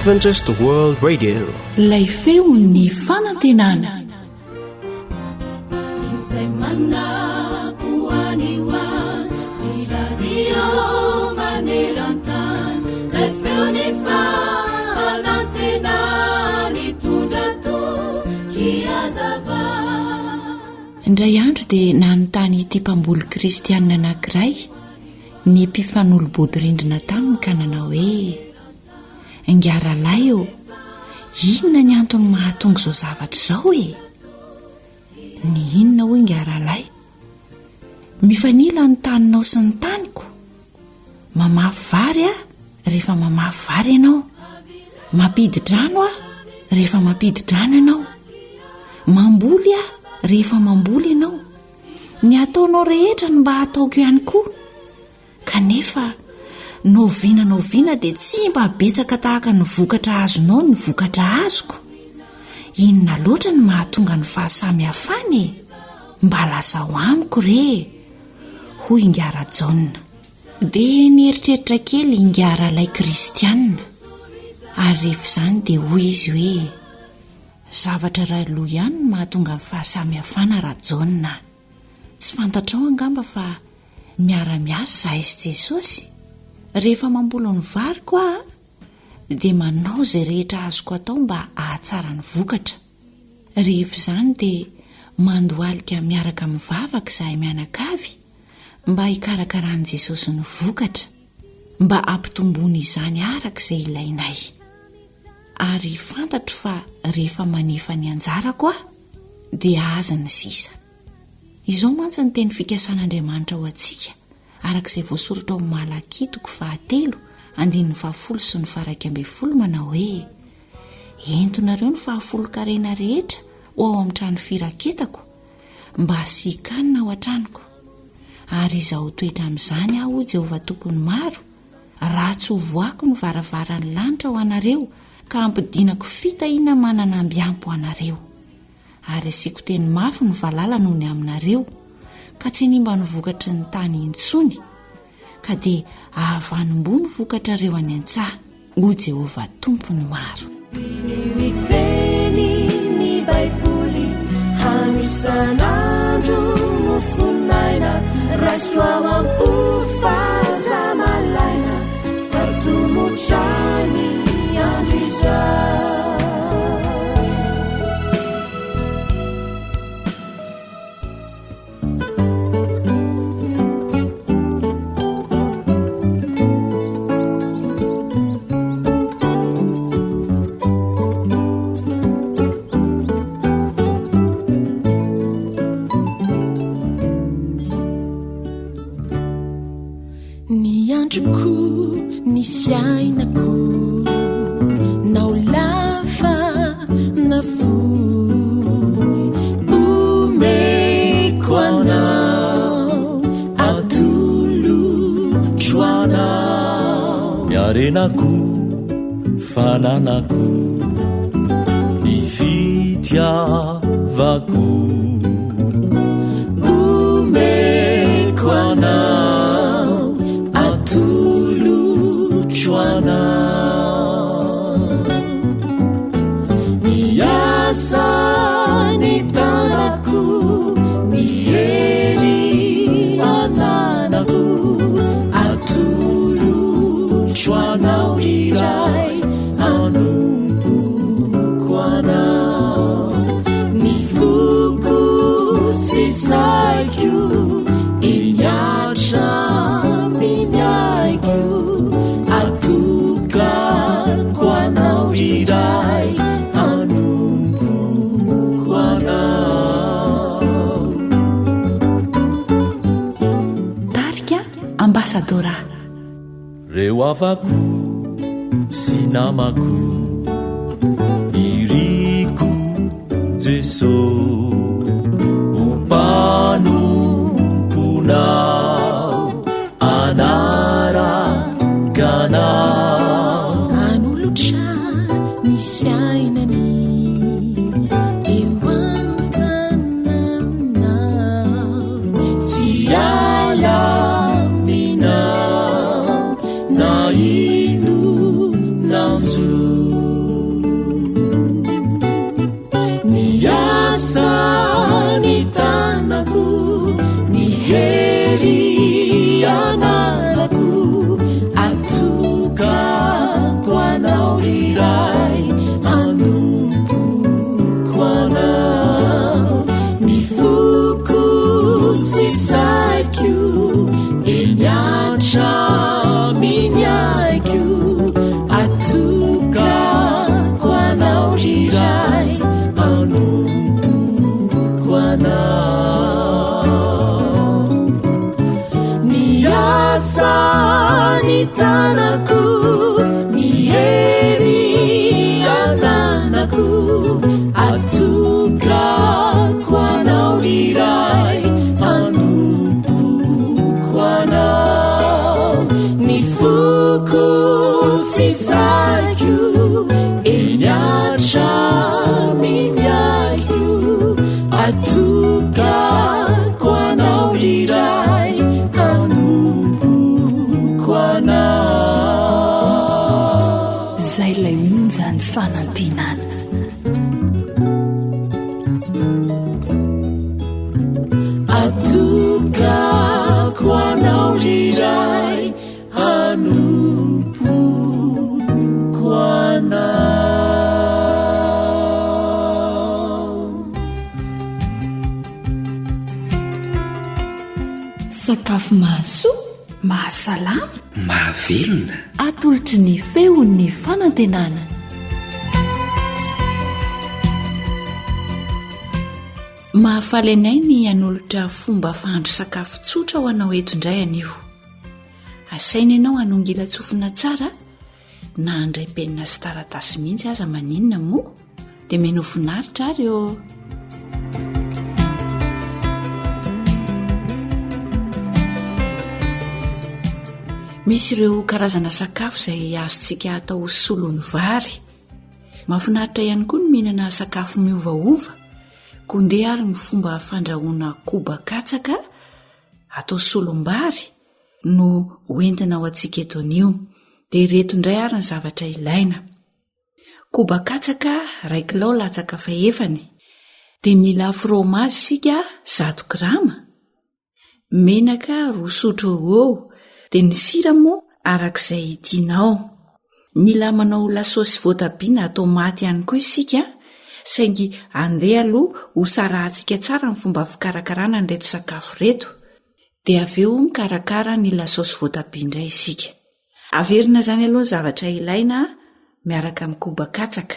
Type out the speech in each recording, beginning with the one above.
Adventist World Radio. Lay feon'ny fanantenana. Indray andro dia nanontany ity mpamboly kristianina anankiray ny mpifanolobodyrindrina taminy ka nanao hoe: "Ngaralahy o, inona ny antony mahatonga izao zavatra izao e?" "Ny inona hoy ngaralahy? Mifanila ny taninao sy ny taniko. Mamafy vary a rehefa mamafy vary ianao, mampidi-drano a rehefa mampidi-drano ianao, mamboly a rehefa mamboly ianao. Ny ataonao rehetra no mba hataoko ihany koa. Kanefa noviana dia tsy mba betsaka tahaka ny vokatra azonao ny vokatra azoko. Inona loatra ny mahatonga ny fahasamihafany e? Mba lazao amiko re?" hoy Ngara Jaona. Dia nieritreritra kely Ngaralay kristianina, ary rehefa izany dia hoy izy hoe: "Zavatra iray loha ihany no mahatonga ny fahasamihafana ra Jaona. Tsy fantatrao angamba fa miara-miasa izahay sy Jesosy. Rehefa mamboly ny variko aho dia manao izay rehetra azoko atao mba ahatsara ny vokatra. Rehefa izany dia mandohalika miaraka mivavaka izahay mianakavy mba hikarakarana Jesosy ny vokatra, mba ampitombony izany araka izay ilainay. Ary fantatro fa rehefa manefa ny anjarako aho dia aza ny sisa." Izao mantsy ny teny fikasan'Andriamanitra ho antsika arak'izay voasoratra ao amin'ny Malaki 3:10 sy 11 manao hoe: "Entonareo ny fahafolo-karena rehetra ho ao amin'ny trano firaketako mba hasikanina ao an-tranoko. Ary izaho toetra amin'izany aho Jehovah tompony maro, ratsy ho voako ny varavaran'ny lanitra ho anareo ka ampidinako fitahiana manana ambiampo anareo. Ary asiako teny mafy ny valala noho ny aminareo, ka tsy nimba ny vokatry ny tany intsony, ka dia ahavanim-bony vokatrareo any an-tsaha, ho Jehovah tompony maro." Miteny ny Baiboly hanisan'andro no fonaina, rasoao am-pofaza malaina, fatomotrany andro izao. Ny fiainako nao lava na fohy, omeko anao atolotro anao. Miarenako fananako ny fitiavako, omeko anao miasa ny tanako, ny hery ananako, atolotro anao iray anompoko anao. Ny foko sy saiko eniatra miniaiko, atokako anao iray anompoko anao. Tarika Ambasadora. Reo avako sy namako, iriko Jesosy, mpanomponao anarakanao. Anolotra ny fiainany eo an-tananao, tsy alaminao na ino nanjo sisaiko enyatra miniako atokako anao iray hanompoko anao zay lay onjany fanantinana atokako anao iray hanompoko anao sakafo mahasoa mahasalama mahavelona atolotry ny feon'ny fanantenana mahafaly anay ny hanolotra fomba fahandro sakafo tsotra ho anao eto indray anio asaina ianao hanongila tsofina tsara na handray penina sy taratasy mihitsy aza maninona moa dia meno finaritra ary eo misy ireo karazana sakafo izay azontsika atao solony vary mahafinaritra ihany koa ny mihinana sakafo miovaova kondeha ary ny fomba fandrahoana koba katsaka atao solom-bary no hoentina ao antsika eto anio dia ireto indray ary ny zavatra ilaina koba katsaka 1 kilao latsaka fahefany dia mila frômazy sika 100 grama menaka 2 sotro eo dia ny sira moa arak'izay tianao mila manao lasosy voatabia na tomaty ihany koa isika saingy andeha aloha ho sarahantsika tsara ny fomba fikarakarana ny reto sakafo reto dia avy eo mikarakara ny lasosy voatabia indray isika averina izany aloha zavatra ilaina miaraka amin'ny koba katsaka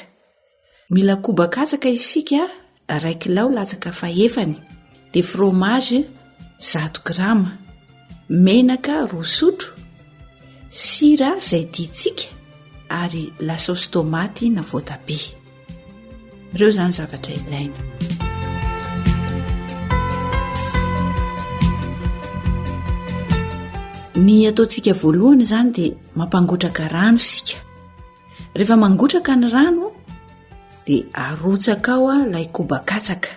mila koba katsaka isika 1 kilao latsaka fahefany dia frômazy 100 grama menaka 2 sotro sira izay tiantsika ary lasosy tomaty na voatabia ireo izany zavatra ilaina ny ataontsika voalohany izany dia mampangotraka rano isika rehefa mangotraka ny rano dia arotsaka ao ilay koba katsaka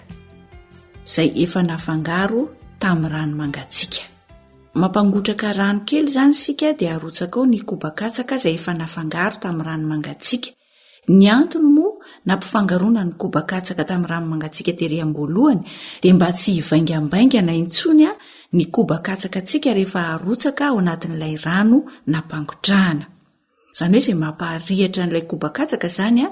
izay efa nafangaro tamin'ny rano mangatsiaka mampangotraka rano kely izany isika dia arotsaka ao ny koba katsaka izay efa nafangaro tamin'ny rano mangatsiaka ny antony moa nampifangaroana ny koba katsaka tamin'ny rano mangatsiaka tery am-boalohany dia mba tsy hivaingambaingana intsony ny koba katsaka tsika rehefa arotsaka ao anatin'ilay rano nampangotrahana izany hoe izay mamparihatra n'ilay koba katsaka izany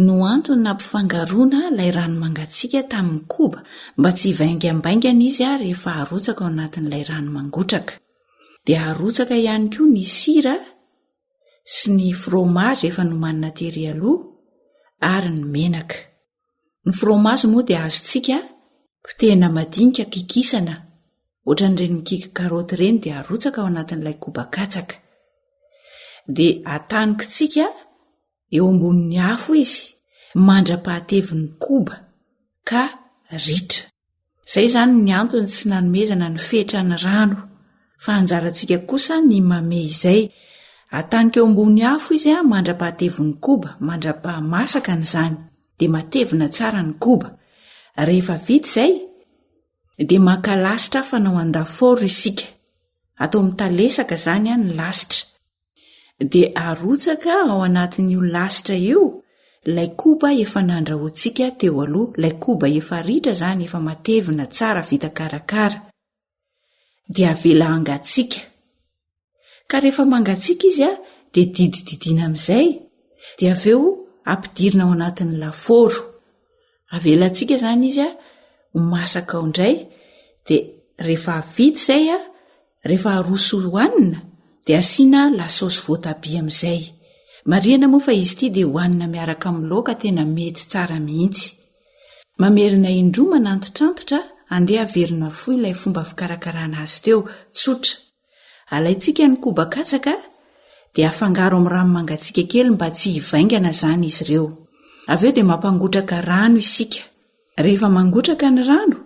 no antony nampifangaroana ilay rano mangatsiaka tamin'ny koba mba tsy hivaingambaingana izy rehefa arotsaka ao anatin'ilay rano mangotraka dia arotsaka ihany koa ny sira sy ny frômazy efa nomanina tery aloha ary ny menaka ny frômazy moa dia azontsika potehina madinika kikisana ohatran'ireny mikika karaoty ireny dia arotsaka ao anatin'ilay koba katsaka dia atanikitsika eo ambonin'ny afo izy mandra-pahatevin'ny koba ka ritra izay izany ny antony tsy nanomezana ny fetra ny rano fa anjarantsika kosa ny mame izay atanika eo ambony afo izy mandra-pahatevin'ny koba mandra-pahamasaka n'izany dia matevina tsara ny koba rehefa vita izay dia maka lasitra fanao andaforo isika atao mitalesaka izany ny lasitra dia arotsaka ao anatin'io lasitra io ilay koba efa nandrahoantsika teo aloha ilay koba efa ritra izany efa matevina tsara vita karakara dia avela hangatsiaka ka rehefa mangatsiaka izy dia didididiana amin'izay dia avy eo ampidirina ao anatin'ny laforo avelantsika izany izy ho masaka ao indray dia rehefa vita izay rehefa aroso hohanina dia asiana lasosy voatabia amin'izay marihana moa fa izy ity dia hohanina miaraka amin'ny laoka tena mety tsara mihitsy mamerina indroma antitrantotra andeha averina foy ilay fomba fikarakarana azy teo tsotra alaitsika ny koba katsaka dia afangaro amin'ny rano mangatsiaka kely mba tsy hivaingana izany izy ireo avy eo dia mampangotraka rano isika rehefa mangotraka ny rano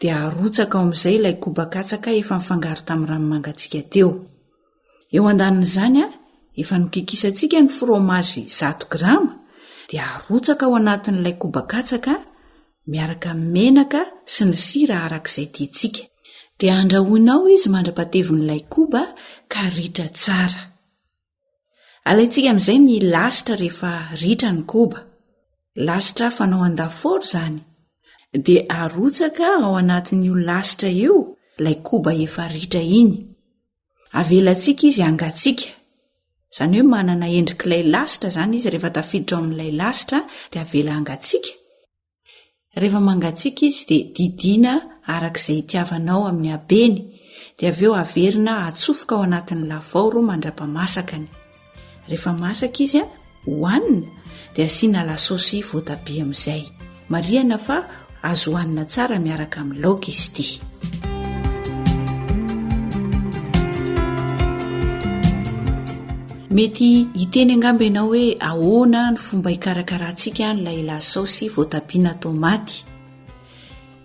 dia arotsaka ao amin'izay ilay koba katsaka efa mifangaro tamin'ny rano mangatsiaka teo eo andanin'izany efa nokikisantsika ny fromazy 100 grama dia arotsaka ao anatin'ilay koba-katsaka miaraka menaka sy ny sira arak'izay tiantsika. Dia andrahoinao izy mandra-patevin'ilay koba ka ritra tsara. Alaintsika amin'izay ny lasitra rehefa ritra ny koba. Lasitra fanao andafôro izany. Dia arotsaka ao anatin'io lasitra io ilay koba efa ritra iny. Avelantsika izy hangatsika. Izany hoe manana endrik'ilay lasitra izany izy rehefa tafiditra ao amin'ilay lasitra dia avela hangatsika. Rehefa mangatsika izy dia didina arak'izay itiavanao amin'ny habeny dia avy eo averina atsofoka ao anatin'ny lafaoro mandra-pamasakany. Rehefa masaka izy hohanina dia asiana lasosy voatabia amin'izay. Marihana fa azo hohanina tsara miaraka amin'ny laoka izy ity. Mety hiteny angamba ianao hoe ahoana ny fomba hikarakaratsika n'ilay lasosy voatabia tomaty.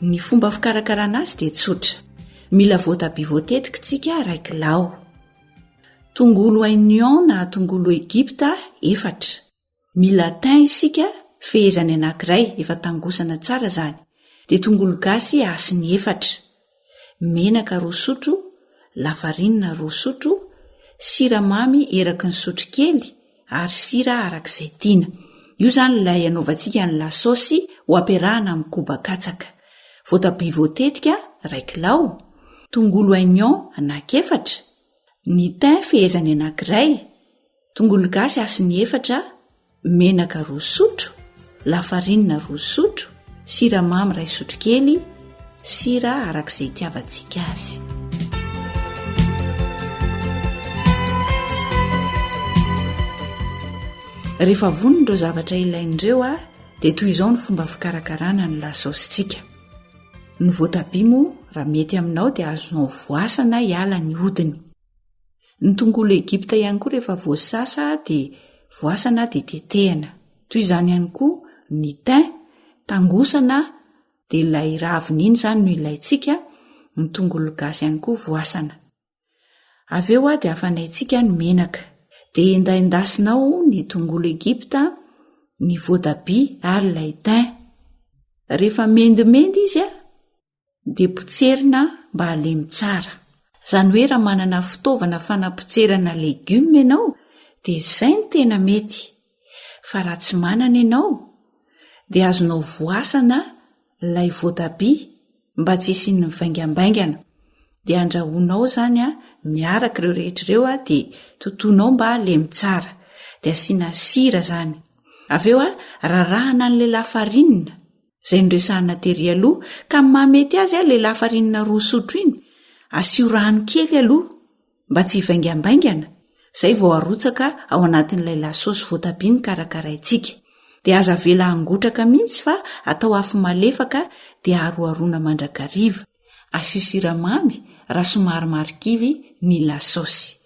Ny fomba fikarakarana azy dia tsotra. Mila voatabia voatetika tsika 1 kilao. Tongolo oignon na tongolo Egypta 4. Mila thym isika fehezany anankiray efa tangosana tsara izany. Dia tongolo gasy asiny 4. Menaka 2 sotro, lafarinina 2 sotro, siramamy eraky ny sotro kely ary sira arak'izay tiana. Io izany ilay anaovantsika ny lasosy ho ampiarahana amin'ny koba-katsaka. Voatabia voatetika 1 kilao, tongolo oignon 4, ny thym fehezany anankiray, tongolo gasy asiny 4, menaka 2 sotro, lafarinina 2 sotro, siramamy 1 sotro kely, sira arak'izay itiavantsika azy. Rehefa vonona ireo zavatra ilain'ireo dia toy izao ny fomba fikarakarana ny lasositsika. Ny voatabia moa raha mety aminao dia azonao voasana hiala ny hodiny. Ny tongolo Egypta ihany koa rehefa voasasa dia voasana dia tetehana. Toy izany ihany koa ny thym tangosana dia ilay raviny iny izany no ilaintsika. Ny tongolo gasy ihany koa voasana. Avy eo dia afanaintsika ny menaka. Dia endaendasinao ny tongolo Egypta, ny voatabia ary ilay thym. Rehefa mendimendy izy dia potserina mba halemy tsara. Izany hoe raha manana fitaovana fanapotserana legioma ianao dia izay ny tena mety. Fa raha tsy manana ianao dia azonao voasana ilay voatabia mba tsy isiany mivaingambaingana. Dia andrahoinao izany miaraka ireo rehetr'ireo dia totoinao mba halemy tsara. Dia asiana sira izany. Avy eo rarahana an'ilay lafarinina izay noresahana tery aloha ka mamety azy ilay lafarinina 2 sotro iny. Asio rano kely aloha mba tsy hivaingambaingana. Izay vao arotsaka ao anatin'ilay lasosy voatabia ny karakaraintsika. Dia aza avela hangotraka mihitsy fa atao afo malefaka dia aroarona mandrakariva. Asio siramamy raha somary marikivy ny lasosy.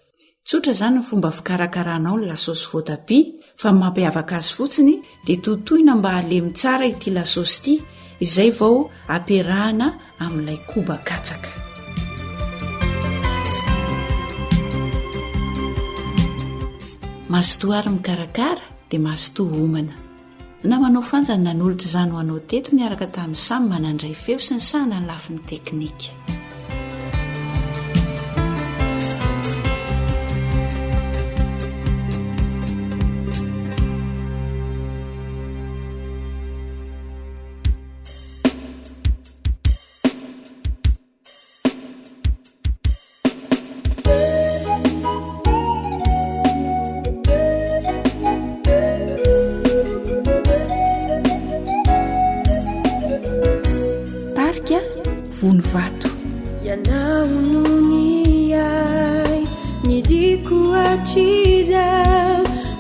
Tsotra izany ny fomba fikarakaranao ny lasosy voatabia fa mampiavaka azy fotsiny dia totoina mba halemy tsara ity lasosy ity izay vao ampiarahana amin'ilay koba-katsaka. Mazotoa ary mikarakara dia mazotoa homana. Na manao fanjana nanolotra izany ho anao teto miaraka tamin'ny samy manandray feo sy ny sahana ny lafin'ny teknika.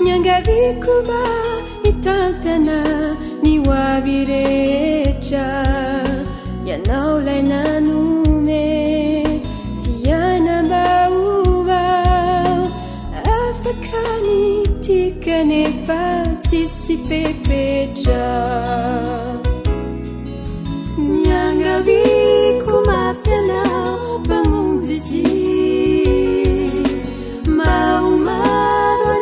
Nyangavikuba itantana ni wavirecha yanao lainanume fiana bauba afakani tikane patisi pepecha Nyangavikuba fiana bamunziti maumaro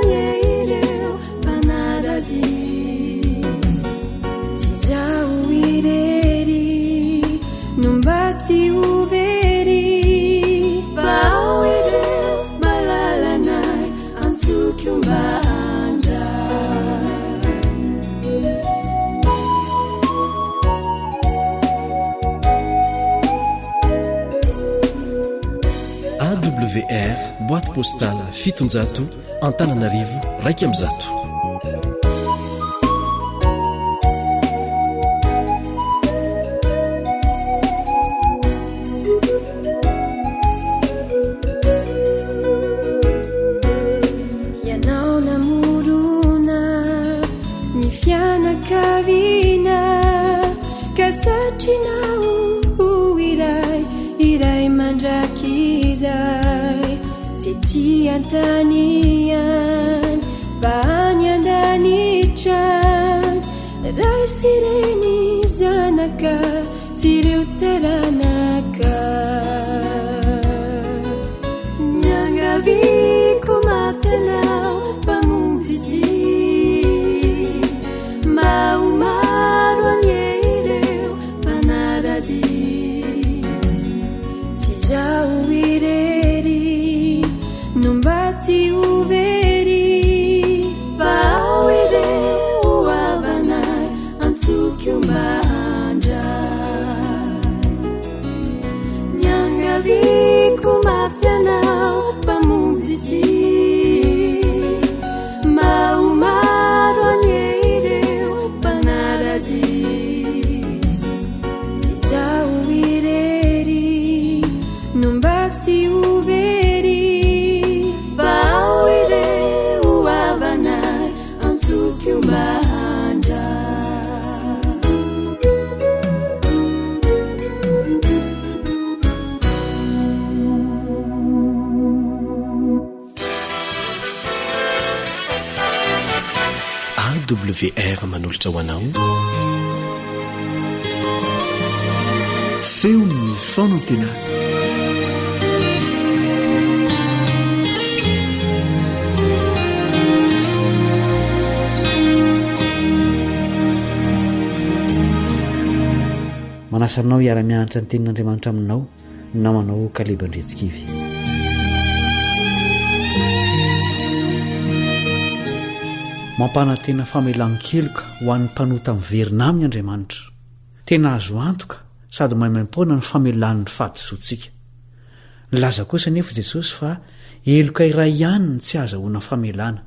tsy overy vao ireo malalanay antsoky mbandra AWR boîte postale 700 Antananarivo raiky amby zato. Ianao namorona ny fianakaviana ka satrinao iray mandrakizay tsy tiantanian fa any andanitran ray sireny zanaka tsy ireo taranaka niangaviko mafianao mpamonjy ty maomaro anie ireo mpanarady tsy zaho irery no mba tsy overy vao ireo avanay antsoky mbandra niangaviko mafianao mpamonjy ty maomaro anie ireo mpanarady tsy zaho irery no mba tsy overy vao ireo avanay antsoky mbandra AWR manolotra ho anao feo ny fanantenana manasanao hiara-mianatra ny tenin'Andriamanitra aminao namanao Kaleba Ndretsikivy. Mampanantena famelan-keloka ho an'ny mpanota miverina aminy Andriamanitra. Tena azo antoka sady maimaim-poana ny famelan'ny fahadisoantsika. Nilaza kosa nefa Jesosy fa eloka iray ihany ny tsy azahoana famelana.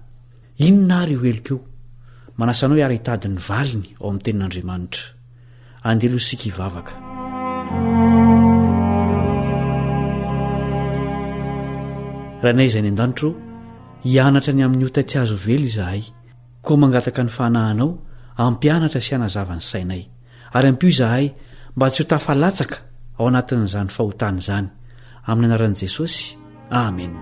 Inona ary io eloka io? Manasanao hiara hitady ny valiny ao amin'ny tenin'Andriamanitra. Andelo isika hivavaka. Ranay izay ny an-danitro, hianatra ny amin'ny ota tsy azo velo izahay, koa mangataka ny fanahanao ampianatra sy hanazava ny sainay, ary ampio izahay mba tsy ho tafalatsaka ao anatin'izany fahotana izany. Amin'ny anaran'i Jesosy, amen.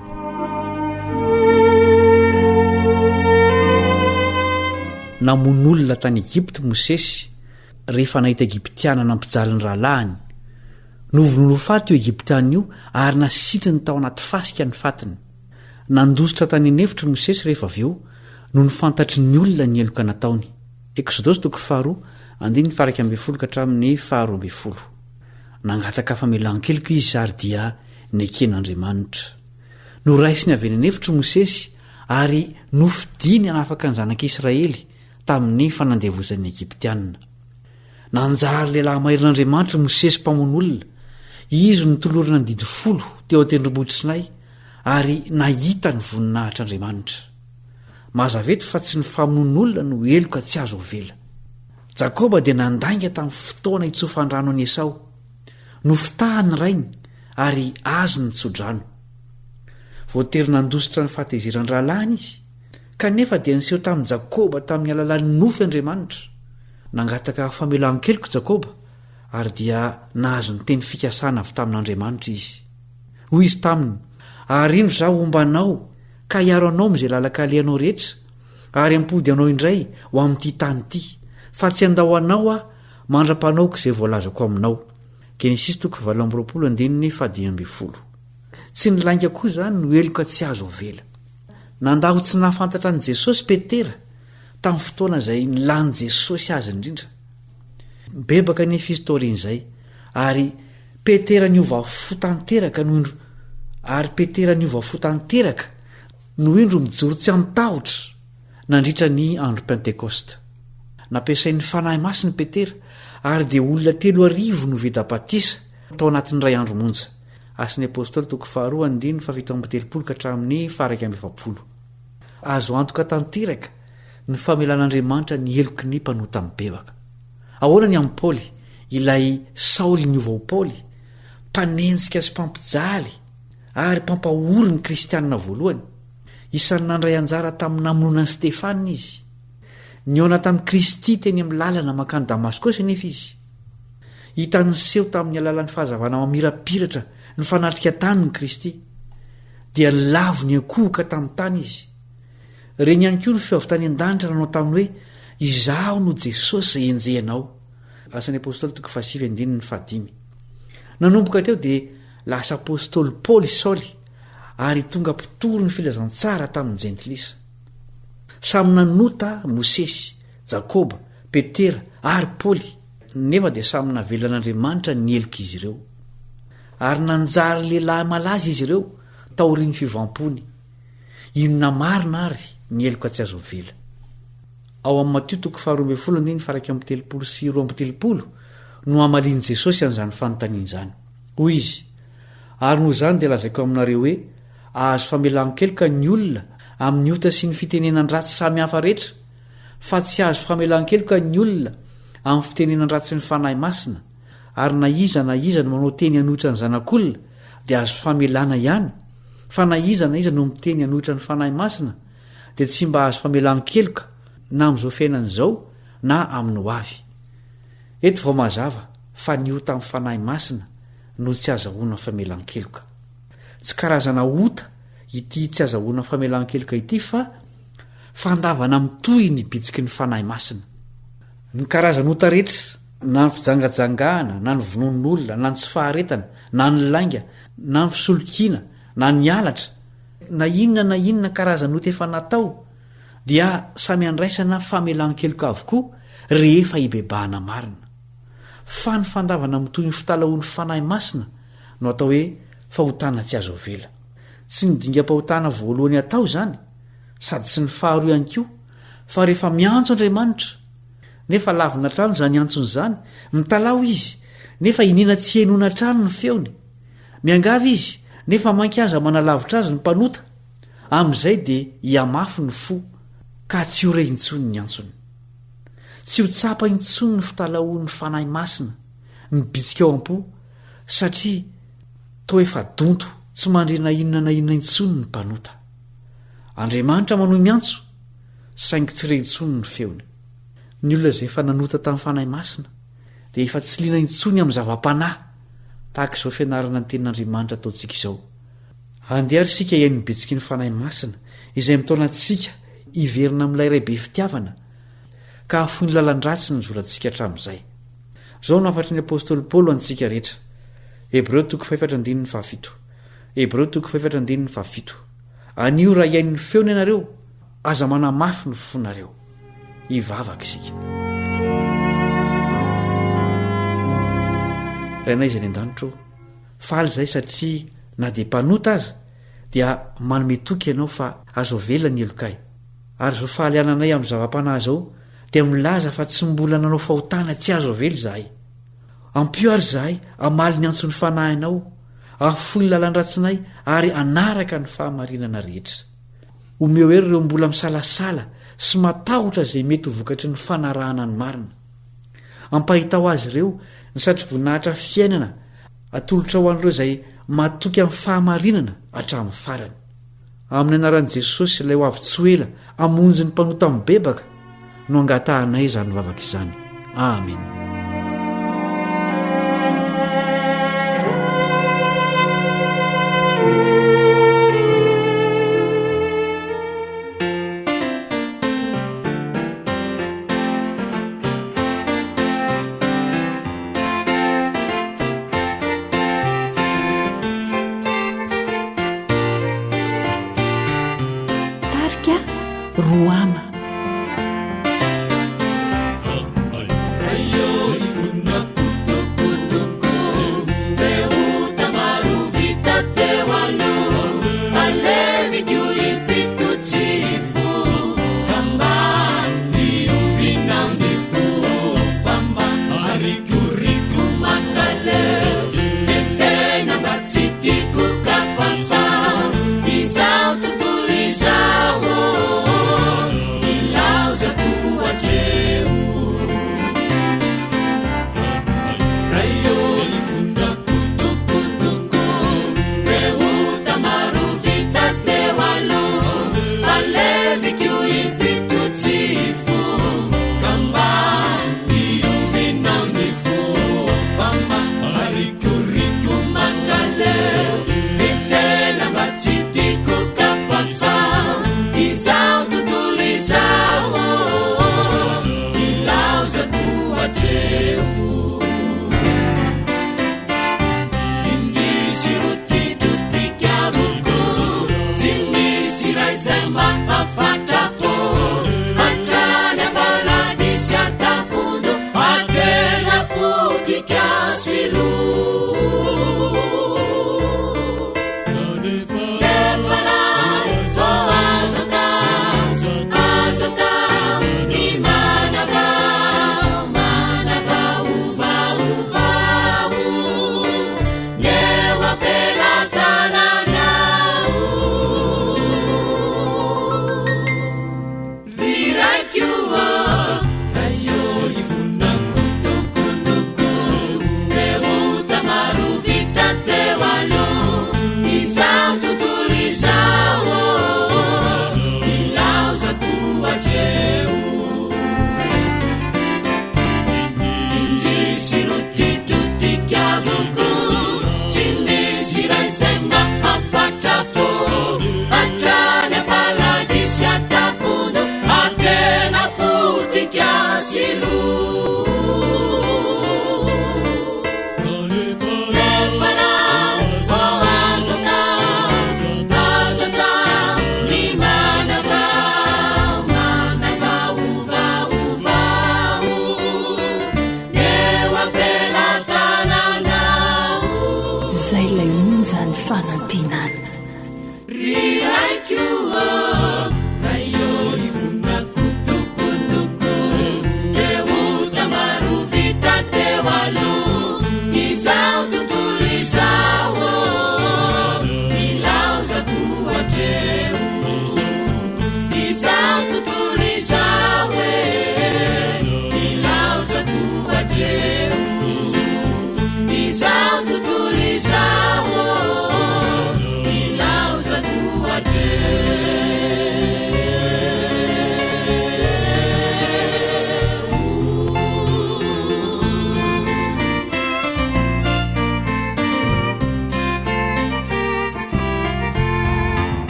Namon'olona tany Egypte Mosesy rehefa nahita Egyptiana nampijaly ny rahalahiny. Novonolofaty io Egyptiana io ary nasitriny tao anaty fasika ny fatiny. Nandositra tany anefitry Mosesy rehefa avy eo no nifantatry ny olona ny eloka nataony. Exodosy 4:1-12. Nangataka famelan-keloka izy ary dia neken'Andriamanitra. Noraisiny avy eny anefitry Mosesy ary nofidiny hanafaka ny zanak'Israely tamin'ny fanandevozan'ny Egyptiana. Nanjary lehilahy mairin'Andriamanitra Mosesy mpamon'olona. Izy nitolorina ny didy 10 teo an-tendrombohitra Sinay ary nahita ny voninahitr'Andriamanitra. Mazavety fa tsy ny famon'olona no eloka tsy azo ovela. Jakoba dia nandainga tamin'ny fotoana itsofandrano an'i Esau. Nofitahany rainy ary azo ny tsodrano. Voatery nandositra ny fahateziran'ny rahalahiny izy, kanefa dia niseho tamin'i Jakoba tamin'ny alalan'ny nofy Andriamanitra. Nangataka famelan-keloka Jakoba ary dia nahazo ny teny fikasana avy tamin'Andriamanitra izy. Hoy izy taminy: ary ino zaho ombanao ka hiaro anao amin'izay lalakalehanao rehetra, ary ampody anao indray ho amin'ity tany ity, fa tsy andao anao aho mandra-panaoko izay voalazako aminao. Genesis 8:12. Tsy nilainga koa izany no eloka tsy azo ovela. Nandaho tsy nahafantatra an'i Jesosy Petera tamin'ny fotoana izay nilany Jesosy azy indrindra. Bebaka nefa izy taorian'izay ary petera ny ova fo tanteraka no indro ary petera ny ova fo tanteraka no indro mijoro tsy amitahotra nandritra ny andro pentekosta. Nampiasain'ny fanahy masiny petera ary dia olona 3,000 no vedapatisa tao anatin'ny ray andro monja. Asan'ny apôstôly toko 2:7-7. Azo antoka tanteraka ny famelan'Andriamanitra ny heloky ny mpanota mibebaka. Ahoana ny amin'ny Paoly, ilay Saoly ny ova ho Paoly, mpanenjika sy mpampijaly ary mpampahory ny kristianina voalohany. Isan'ny nandray anjara tamin'ny namononan'i Stefanina izy. Niona tamin'ny Kristy teny amin'ny lalana mankany Damaskosy nefa izy. Hitany seho tamin'ny alalan'ny fahazavana mamirapiratra ny fanatrika taniny Kristy. Dia lavo ny ankohoka tamin'ny tany izy. Reny ihany koa ny fiavitany an-danitra nanao taminy hoe izaho no Jesosy izay enjehanao. Asan'ny apôstôly toko 7:5. Nanomboka teo dia lasa apôstôly Paoly Saoly ary tonga mpitoro ny filazantsara tamin'ny jentilisa. Samy nanota Mosesy, Jakoba, Petera ary Paoly, nefa dia samy navelan'Andriamanitra ny heloka izy ireo. Ary nanjary lehilahy malaza izy ireo taorian'ny fivampony. Inona marina ary ny heloka tsy azo vela. Ao amin'ny Matio toko 12:1-7 no amaliany Jesosy an'izany fanontaniana izany. Hoy izy: ary noho izany dia lazaiko aminareo hoe azo famelan-keloka ny olona amin'ny ota sy ny fitenenan-dratsy samy hafa rehetra, fa tsy azo famelan-keloka ny olona amin'ny fitenenan-dratsy ny fanahy masina. Ary na iza no manao teny hanohitra ny zanak'olona dia azo famelana ihany, fa na iza no miteny hanohitra ny fanahy masina dia tsy mba azo famelan-keloka na amin'izao fiainana izao na amin'ny ho avy. Eto vao mazava fa ny ota amin'ny fanahy masina no tsy azahoana famelan-keloka. Tsy karazana ota ity tsy azahoana famelan-keloka ity, fa fandavana mitohy ny bitsiky ny fanahy masina. Ny karazana ota rehetra, na ny fijangajangahana, na ny vonon'olona, na ny tsy faharetana, na ny lainga, na ny fisolokiana, na ny alatra, na inona karazana ota efa natao, dia samy andraisana famelan-keloka avokoa rehefa ibebahana marina. Fa ny fandavana mitohy ny fitalahoan'ny fanahy masina no atao hoe fahotana tsy azo vela. Tsy ny dingam-pahotana voalohany atao izany, sady tsy ny faharoa ihany koa, fa rehefa miantso Andriamanitra, nefa lavina trano izany antsony izany, mitalao izy nefa inina tsy henona trano ny feony, miangavy izy nefa mankaza manalavitra azy ny mpanota, amin'izay dia hiamafy ny fo ka tsy ho re intsony ny antsony. Tsy ho tsapa intsony ny fitalahoan'ny fanahy masina mibitsika ao am-po, satria toa efa donto tsy mandrena inona na inona intsony ny mpanota. Andriamanitra manohy miantso, saingy tsy re intsony ny feony. Ny olona izay efa nanota tamin'ny fanahy masina dia efa tsy liana intsony amin'ny zava-panahy, tahaka izao fianarana ny tenin'Andriamanitra ataontsika izao. Andeha isika iaino ny bitsiky ny fanahy masina izay mitaona antsika hiverina amin'ilay iray be fitiavana, ka afoy ny lalan-dratsy ny zorantsika hatramin'izay. Izao no afatry ny apôstôly Paoly antsika rehetra. Hebreo 4:7. Hebreo 4:7. Anio raha iain'ny feony ianareo, aza manamafy ny fonareo. Hivavaka isika. Rainay izay ny an-danitro, faly izay satria na dia mpanota aza dia manome toky ianao fa azo vela ny helokay. Ary izao fahaliananay amin'ny zava-panahy izao dia milaza fa tsy mbola nanao fahotana tsy azo velo izahay. Ampio ary izahay amaly ny antson'ny fanahinao, afoy ny lalan-dratsinay ary anaraka ny fahamarinana rehetra. Omeo hery ireo mbola misalasala sy matahotra izay mety ho vokatry ny fanarahana ny marina. Ampahitao azy ireo ny satroboninahitra fiainana atolotra ho an'ireo izay matoky amin'ny fahamarinana hatramin'ny farany. Amin'ny anaran'i Jesosy ilay ho avy tsy ho ela amonjy ny mpanota mibebaka no angatahanay izany vavaka izany. Amen. Roama. Rayo ifunna kutukutuko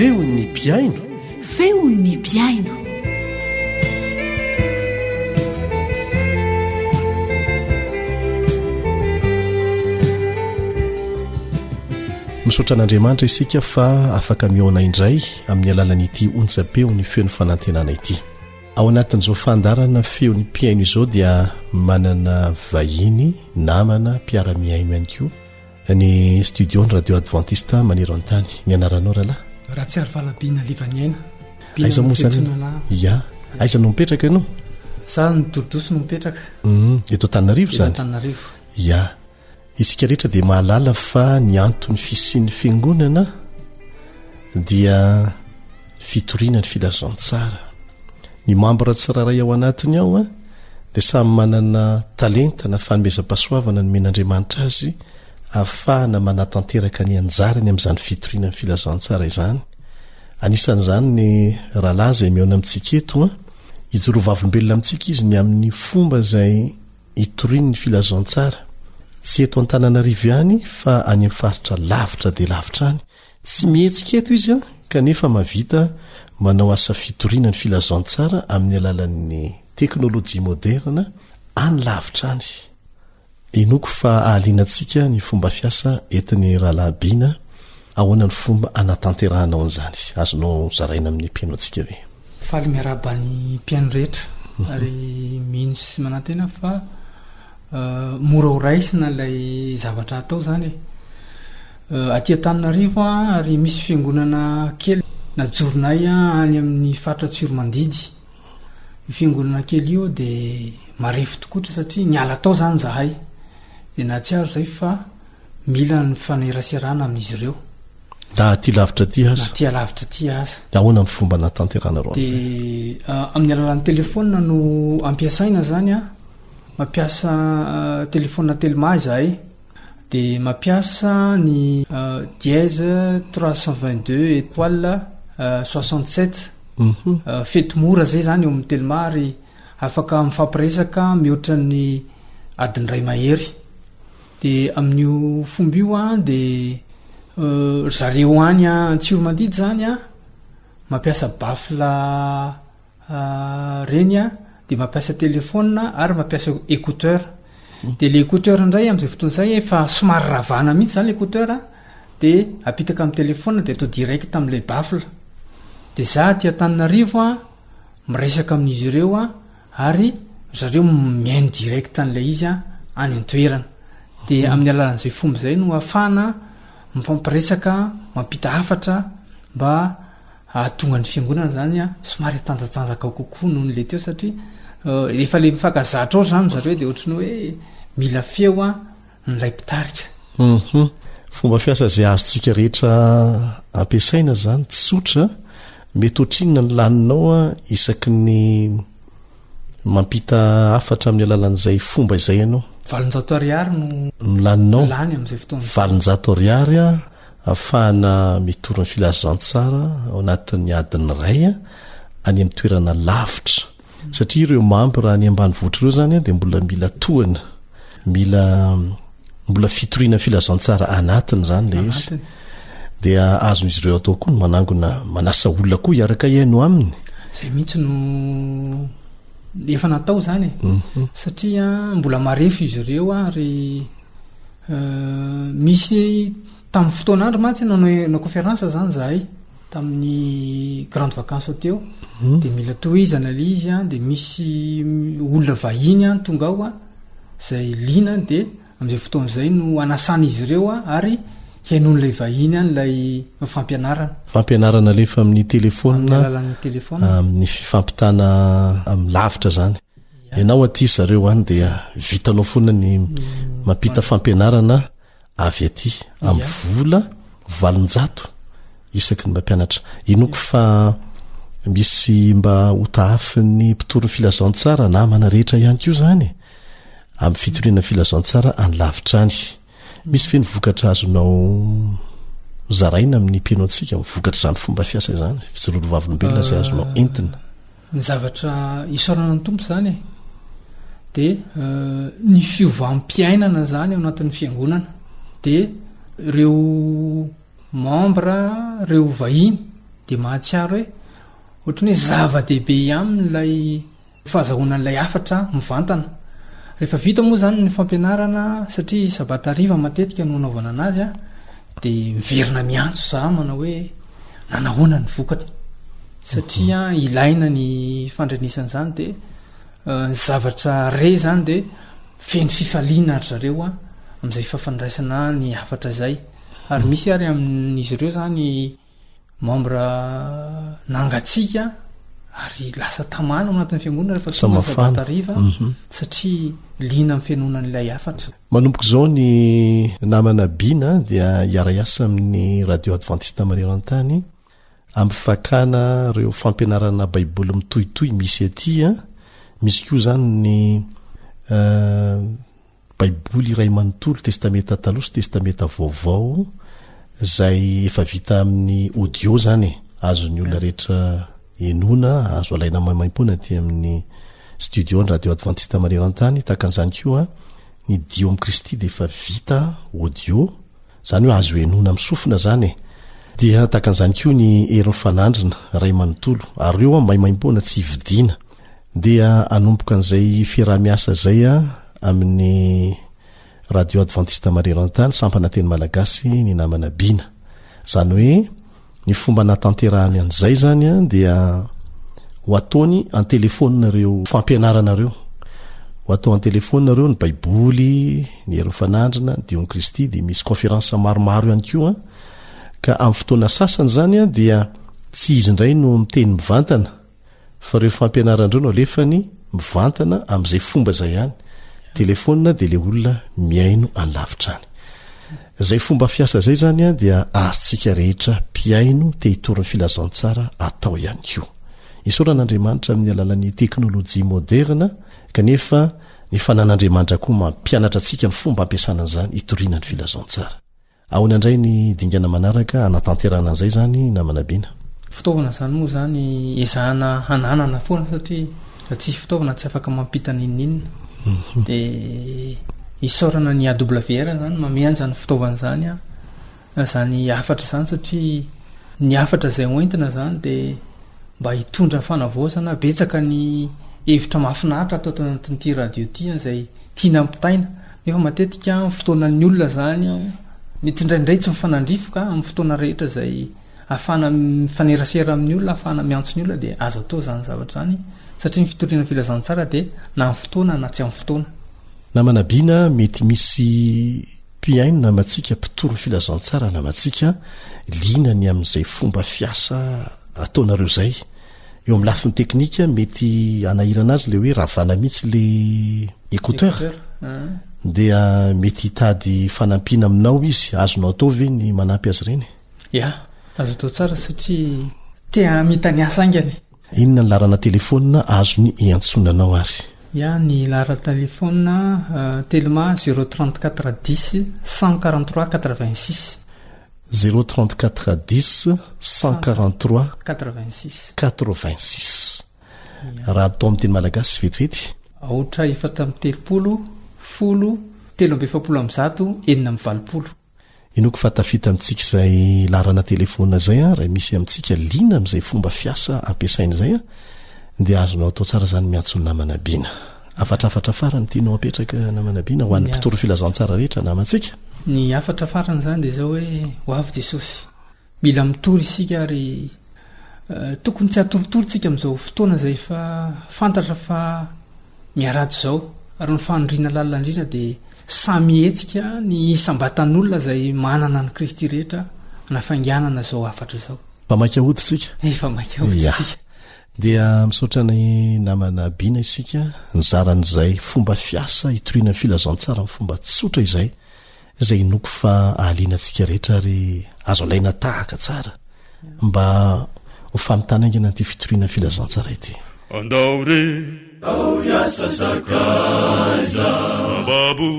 feon'ny piaino feon'ny piaino misaotra an'andriamanitra isika fa afaka mihoana indray amin'ny alalan'ity onjapeo ny feon'ny fanantenana ity ao anatin'izao fandarana feon'ny piaino izao dia manana vahiny namana mpiara-miaino ihany koa ny studio ny radio adventiste manero an-tany ny anaranao rahalahy raha tsy ary falabina livaniaina aiza moa zany ya aiza no mipetraka ianao za ny dorodoso no mipetraka eto Antananarivo zany Antananarivo ya isika rehetra dia mahalala fa ny antony fisian'ny fiangonana dia fitoriana ny filazantsara ny mambra tsiraray ao anatiny ao a dia samy manana talenta na fanomezam-pahasoavana ny men'andriamanitra azy ahafahana manatanteraka ny anjarany amin'izany fitoriana ny filazantsara izany anisan'izany ny rahalahy izay miaona amintsika eto a hijorovavolombelona amintsika izy ny amin'ny fomba izay hitoriany ny filazantsara tsy eto Antananarivo ihany fa any amin'ny faritra lavitra dia lavitra any tsy mihetsika eto izy a kanefa mahavita manao asa fitoriana ny filazantsara amin'ny alalan'ny teknôlôjia moderna any lavitra any enoko fa ahalianantsika ny fomba fiasa etiny rahalahibiana ahoana ny fomba anatanterahana ao an'izany azonao zaraina amin'ny mpiaino antsika ve faly miarabany mpiaino rehetra ary mino sy manantena fa mora ho raisina ilay zavatra atao zany aty Antananarivo ary misy fiangonana kely najoronay any amin'ny faritra Tsiromandidy io fiangonana kely io dia marefo tokotra satria niala tao zany zahay dia na tsy aro zay fa mila ny fanerasirana amin'izy ireo da aty lavitra ty aza na ty lavitra ty aza ahoana ny fomba natanterana reo dia amin'ny alalan'ny telefona no ampiasaina zany a mampiasa telefona telma izahay dia mampiasa ny dièse 322 étoile 67 fety mora zay zany eo amin'ny telma ary afaka mifampiresaka mihoatra ny adiny ray mahery dia amin'io fomba io a dia zareo any a Tsiromandidy zany a mampiasa bafla reny a dia mampiasa telefona ary mampiasa écouteur dia le écouteur indray amin'izay fotoan'izay efa somary ravana mihitsy zany le écouteur dia apitaka amin'ny telefona dia atao direct amin'ilay bafla de za ty Antananarivo a miresaka amin'izy ireo a ary zareo miaino direct n'lay izy a any an-toerana de amin'ny alalan'izay fomba zay no afana mifampiresaka mampita hafatra mba ahatonga ny fiangonana zany a somary atanjatanjaka ao kokoa noho n'le teo satria rehefa le mifankazatra ao zany zareo de ohatrany hoe mila feo a nylay mpitarika. Fomba fiasa zay azontsika rehetra ampiasaina zany tsotra mety otrinona ny laninao a isaky ny mampita hafatra amin'ny alalan'izay fomba izay ianao. 700 ariary no laninao lany amin'izay fotoana 700 ariary a ahafahana mitorony filazantsara ao anatin'ny adiny ray a any amin'ny toerana lavitra satria ireo mampy raha ny ambanivohitra ireo zany a de mbola mila tohana mbola fitoriana filazantsara anatiny zany le izy dia azon'izy ireo atao koa no manangona manasa olona koa hiaraka iaino aminy zay mihitsy no efa natao zany satria mbola marefo izy ireo ary misy tamin'ny fotoan'andro mantsy nanao conférence zany zahay tamin'ny grande vacances teo de mila tohizana le izy a de misy olona vahiny a tonga ao a zay lina de amin'izay fotoan'izay no anasana izy ireo a ary hiainon'lay vahiny a nylay fampianarana lefa amin'ny telefona alalan'ny telefona amin'ny fifampitana amin'ny lavitra zany ianao aty zareo any dia vitanao foana ny mampita fampianarana avy aty amin'ny vola 800 isaky ny mampianatra inoko fa misy mba hotahafy ny mpitoro filazantsara namana rehetra ihany koa zany amin'ny fitoriana filazantsara any lavitra any misy fe nivokatra azonao zaraina amin'ny mpiaino antsika mivokatra zany fomba fiasa zany fitsirolovavolombelona zay azonao entina ny zavatra isorana ny tompo zany de ny fiovampiainana zany ao anatin'ny fiangonana de reo membre reo vahiny de mahatsiaro hoe ohatrany hoe zava-dehibe amin'lay fahazahoanan'lay afatra mivantana rehefa vita moa zany ny fampianarana satria sabata riva matetika no anaovana anazy a de miverina miantso za manao hoe nanahoana ny vokatra satria ilaina ny fandrenisana zany de ny zavatra re zany de feny fifaliana ary zareo a amin'izay fafandraisana ny afatra zay ary misy ary amin'izy ireo zany membre nangatsika ary lasa tamana ao anatin'ny fiangonana rehefa tonga sabata riva satria lina amin'ny fianonan'ilay afatra. Manomboka izao ny namana Bina dia hiara-iasa amin'ny radio adventiste maneran-tany ampifakana ireo fampianarana baiboly mitohitohy misy aty a misy koa zany ny baiboly iray manontolo testameta taloha sy testameta vaovao zay efa vita amin'ny audio zany azony olona rehetra enona azo alaina maimaim-pona ty amin'ny studio ny radio adventiste maneran-tany takan'izany koa ny dio am Kristy de efa vita audio zany hoe azo enona misofina zany dia takan'izany koa ny herin'ny fanandrina ray manontolo ary eo maimaim-pona tsy hividiana dia anomboka an'izay fiarah-miasa zay a amin'ny radio adventiste maneran-tany sampana teny malagasy ny namana Bina zany hoe ny fomba natanterahany an'izay zany a dia ho ataony an-telefoninareo fampianaranareo ho atao an-telefoninareo ny baiboly ny herin'ny fanandrina ny dio am Kristy de misy conférence maromaro ihany koa ka amin'ny fotoana sasany zany a dia tsy izy indray no miteny mivantana fa reo fampianarandreo no alefany mivantana amin'izay fomba zay ihany telefona de le olona miaino anylavitra any zay fomba fiasa zay zany a dia azontsika rehetra mpiaino te hitorin'ny filazantsara atao ihany koa isoran'Andriamanitra amin'ny alalan'ny teknôlôjia moderna kanefa ny fanan'Andriamanitra koa mampianatra antsika ny fomba ampiasana an'izany hitoriana ny filazantsara ahoana indray ny dingana manaraka anatanterana an'izay zany namana Bina fitaovana zany moa zany ezahana hananana foana satria tsisy fitaovana tsy afaka mampita ninninna de isorana ny AWR zany mameany zany fitaovana zany a zany afatra zany satria ny afatra zay oentina zany de mba hitondra fanavaozana betsaka ny hevitra mahafinaritra atao anatin'ity radio ty zay tiana ampitaina nefa matetika fotoana ny olona zany mety indraindray tsy mifanandrifoka amin'ny fotoana rehetra zay ahafana mifanerasera amin'ny olona ahafana miantso ny olona dia azo atao zany zavatra zany satria ny fitoriana filazantsara dia na amin'ny fotoana na tsy amin'ny fotoana. Namanabiana mety misy mpiaino namatsika mpitoro ny filazantsara namatsika linany amin'izay fomba fiasa ataonareo zay eo amin'ny lafiny teknika mety anahirana azy le hoe ravana mihitsy le écouteur dia mety hitady fanampiana aminao izy azonao atao ve ny manampy azy ireny? Ya, azo atao tsara satria tea mitany asa angany. Inona ny larana telefônina azony iantsonanao ary? Ya, ny lara telefônina telema 034 10 143 86 034 10 143 86 raha atao amin'ny teny malagasy vetivety aotra efatra amin'ny telopolo folo telo amby efapolo amin'ny zato enina amin'ny valopolo. Inoko fatafita amintsika izay larana telefônina zay raha misy amintsika lina amin'izay fomba fiasa ampiasaina izay dia azonao atao tsara zany miantsony namanabiana. Afatrafatra farany tianao apetraka namanabiana ho an'ny mpitoro filazantsara rehetra namantsika. Ny afatra farany zany dia zao hoe ho avy Jesosy mila mitory isika ary tokony tsy atoritorytsika amin'izao fotoana izay fa fantatra fa miaratsy zao ary ny fanondriana lalina indrindra dia samy hetsika ny isam-batan'olona izay manana ny Kristy rehetra nafanganana zao afatra zao. Mpamaika hoditsika? Efa maika hoditsika. Dia misaotra ny namanabiana isika nizaran'izay fomba fiasa hitoriana ny filazantsara amin'ny fomba tsotra izay noko fa ahalianantsika rehetra ary azo alaina tahaka tsara mba ho famitanaingana an'ity fitoriana ny filazantsara ity. Andao re ao iasa sakaiza babo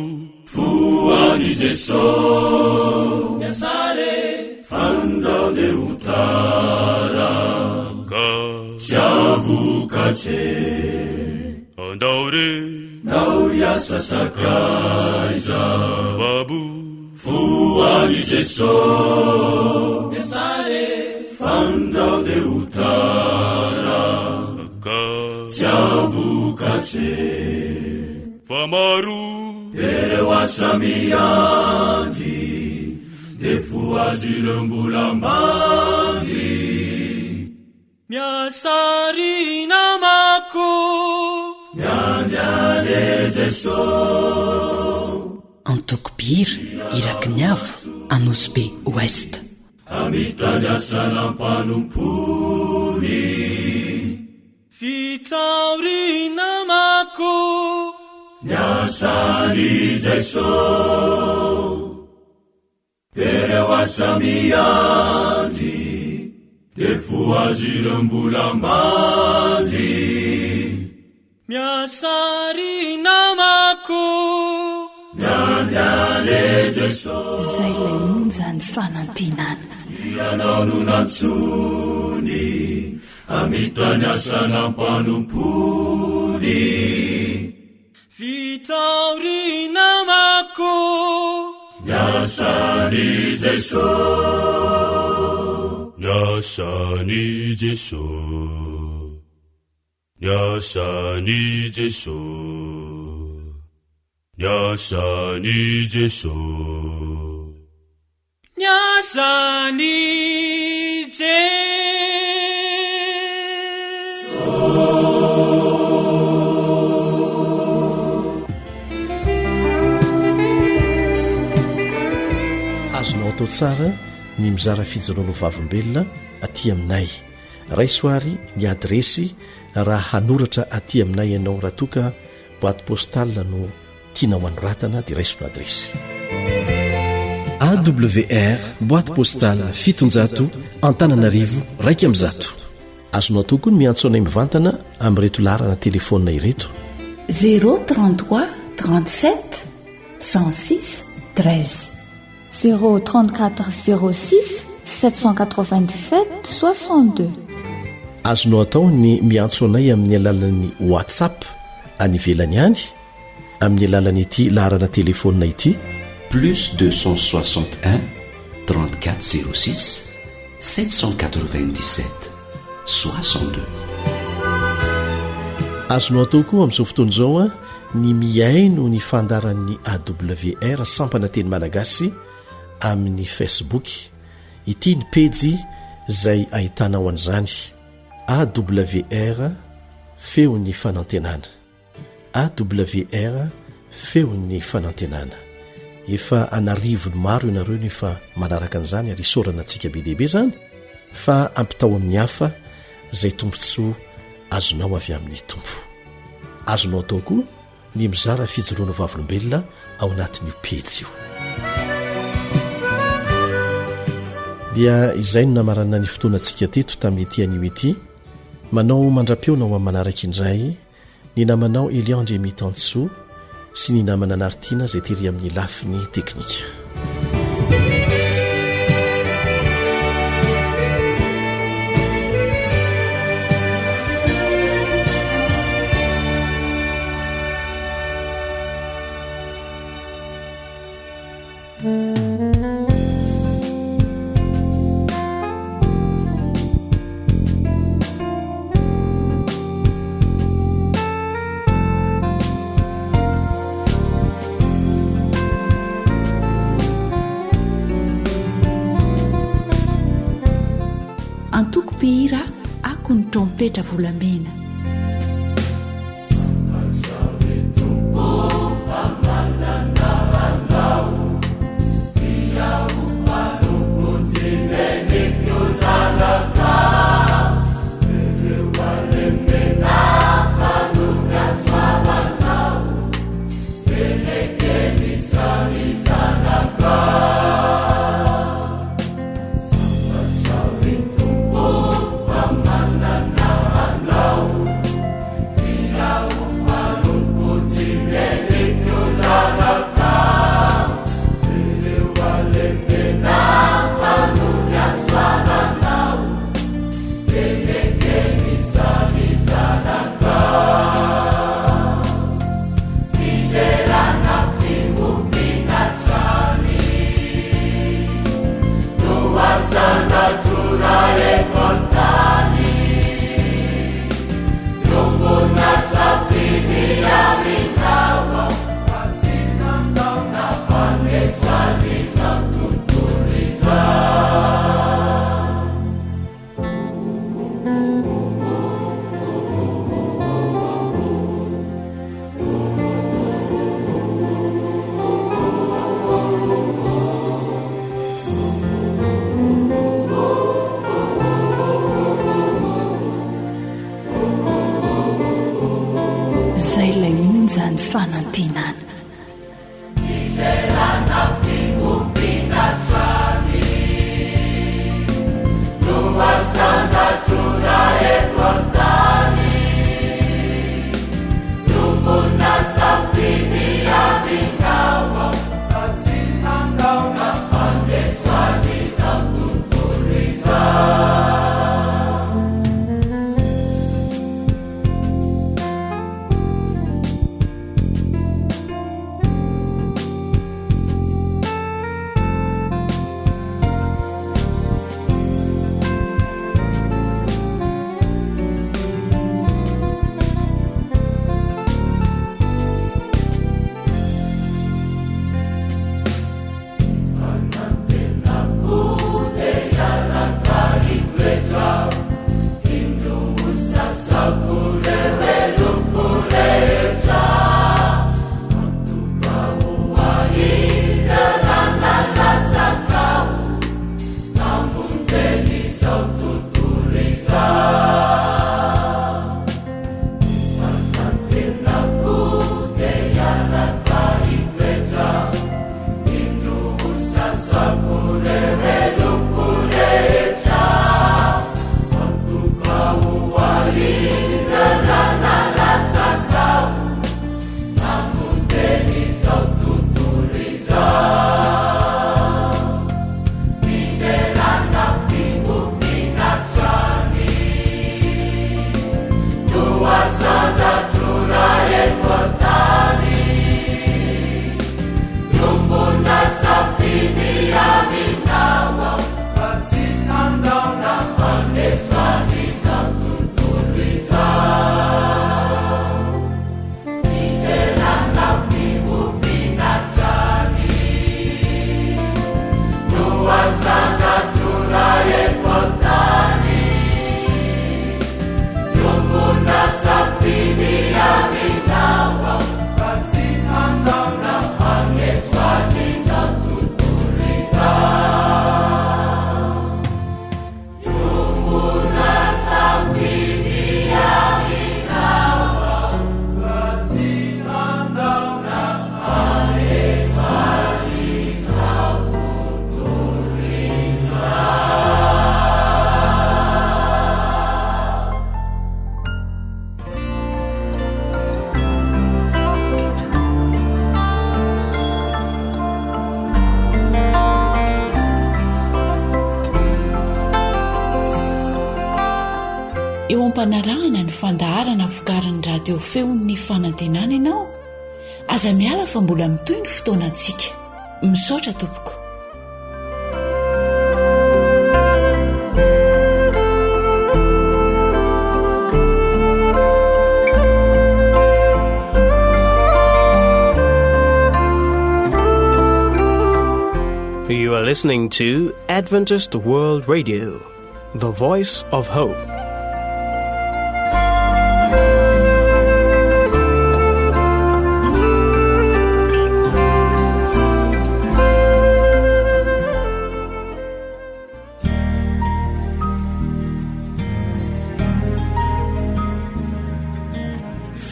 foani Jesosy miasare fandao de utara ka siavukache. Andao re ao iasa sakaiza babo foani Jesosy miasare fandao de utara ka siavukache. Famaru ereo asa miandy de foazy ireo mbola mandy miasary namako miandiane Jesosy Antokobira iraky ny avo Anosy Be Ouest amitany asa nampanompony fitauri namako miasany Jesosy ereo asa miandy de foazy ireo mbola mandy miasary namako miandiane Jesosy. Zay lay monjany fanantenana ianao no nantsony amitany asa nampanompony fitauri namako miasany Jesosy. Miasany Jesosy, miasany Jesosy, miasany Jesosy, miasany azonao atao tsara ny mizara fijanona vavimbelona aty aminay raisoary ny adresy raha hanoratra aty aminay ianao raha toka boîte postale no tianao anoratana dia raisino adresy AWR boîte postale 700 Antananarivo 1 azonao tokony miantso anay mivantana amin'reto larana telefonina ireto 033 37 106 13 034 06 797 62. azonao atao ny miantso anay amin'ny alalan'ny WhatsApp anivelany any amin'ny alalan'ny ity larana telefonina ity plus 261 34 06 797 62. azonao atao koa amin'izao fotoana izao a ny miaino ny fandaran'ny AWR sampana teny malagasy amin'ny Facebook ity ny pejy izay ahitanao an'izany awr feon'ny fanantenana awr feon'ny fanantenana efa anarivony maro ianareo nefa manaraka an'izany ary isorana antsika be dehibe zany fa ampitao amin'ny hafa izay tombontsoa azonao avy amin'ny tompo azonao atao koa ny mizara fijoroana vavolombelona ao anatin'io pejy io dia izay no namarana ny fotoanantsika teto tamin'nyity anio ety manao mandra-peona ho amin'ny manaraka indray ny namanao Eliandre Mitantso sy ny namana Nartina izay tery amin'ny lafiny teknika. Antoko pihira ako ny trompetra volamena eo am-panarahana ny fandaharana vokarin'ny radio feon'ny fanantenana ianao aza miala fa mbola mitoy ny fotoanantsika misaotra tompoko. You are listening to Adventist World Radio, the voice of hope.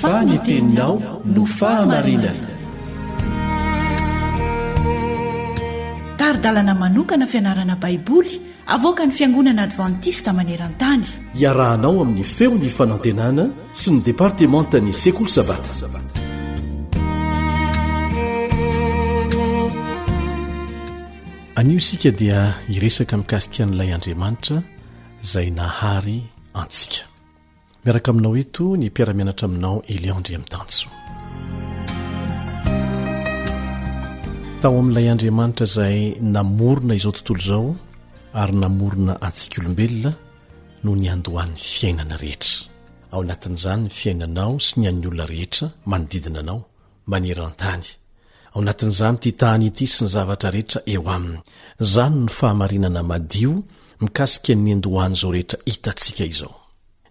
Faniteninao no fahamarinana. Taridalana manokana fianarana baiboly avoaka ny fiangonana advantista maneran-tany. Iarahanao amin'ny feon'ny fanantenana sy ny departementany sekoly sabata. Anio isika dia iresaka mikasika an'ilay Andriamanitra izay nahary antsika. Miaraka aminao eto ny mpiara-mianatra aminao Eliandry Amtanso. Tao amin'ilay Andriamanitra izay namorona izao tontolo izao ary namorona antsika olombelona no ny andohan'ny fiainana rehetra. Ao anatin'izany ny fiainanao sy ny an'ny olona rehetra manodidina anao maneran-tany. Ao anatin'izany ity tany ity sy ny zavatra rehetra eo aminy. Izany ny fahamarinana madio mikasika ny andohany izao rehetra hitantsika izao.